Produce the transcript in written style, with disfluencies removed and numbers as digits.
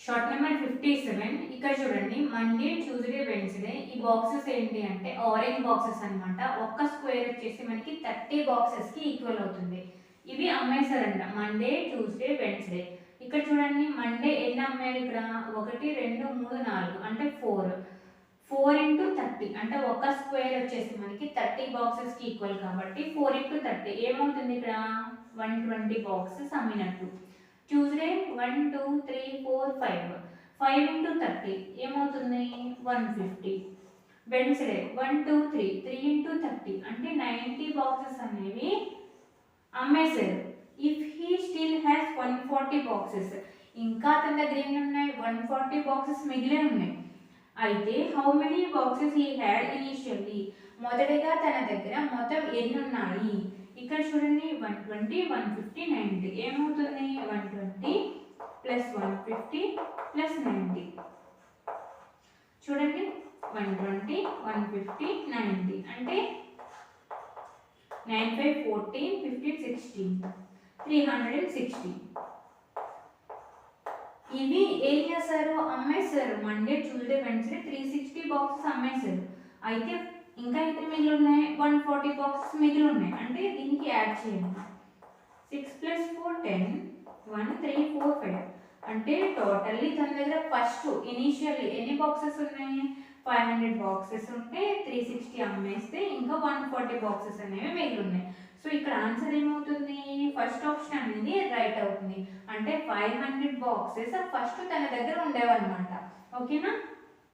Short number 57 ఇక్కడ చూడండి Monday Tuesday Wednesday ఈ బాక్సెస్ ఏంటి అంటే ఆరెంజ్ బాక్సెస్ అన్నమాట. ఒక్క స్క్వేర్ వచ్చేసి మనకి 30 బాక్సెస్ కి ఈక్వల్ అవుతుంది. ఇవి అమ్మేశారంట మండే ట్యూస్డే వెన్స్డే. ఇక్కడ చూడండి మండే ఎన్ని అమ్మారు ఇక్కడ 1 2 3 4 అంటే 4 ఇంటూ 30 అంటే ఒక స్క్వేర్ వచ్చేసి మనకి 30 బాక్సెస్ కి ఈక్వల్ కాబట్టి 4 ఇంటూ 30 ఏమవుతుంది ఇక్కడ 120 బాక్సెస్ అమ్మినట్టు. ట్యూస్డే 1 2 3 4 5 5 ఇంటూ 30 ఏమవుతుంది 150. వెన్స్డే 1 2 3 3 ఇంటూ 30 అంటే 90 బాక్సెస్ అనేవి అమ్మేశారు. If he still has 140 boxes ఇంకా తన దగ్గర ఎన్ని ఉన్నాయి 140 బాక్సెస్ మిగిలే ఉన్నాయి. అయితే how many boxes he had initially మొదటిగా తన దగ్గర మొత్తం ఎన్ని ఉన్నాయి. ఇక్కడ చూడండి 120 150 90 ఏమవుతుంది 120 ప్లస్ 150 ప్లస్ 90 చూడండి 120 150 90 అంటే 9 5 14 15 16 360. ఇవి ఏం చేశారు అమ్మేశారు మండే ట్యూస్డే వెన్స్డే 360 బాక్సెస్ అమ్మేశారు. అయితే ఇంకా ఎంత మిగిలి ఉన్నాయి 140 బాక్సెస్ మిగిలి ఉన్నాయి. అంటే దీనికి యాడ్ చేయండి 6 ప్లస్ 4 10 1 3 4 5 అంటే టోటల్లీ తన దగ్గర ఫస్ట్ ఇనిషియల్లీ ఎన్ని బాక్సెస్ ఉన్నాయి 500 బాక్సెస్ ఉంటే 360 అమ్మేస్తే ఇంకా 140 బాక్సెస్ అనేవి మిగిలి ఉన్నాయి. సో ఇక్కడ ఆన్సర్ ఏమవుతుంది ఫస్ట్ ఆప్షన్ అనేది రైట్ అవుతుంది. అంటే 500 బాక్సెస్ ఫస్ట్ తన దగ్గర ఉండేవన్నమాట. ఓకేనా.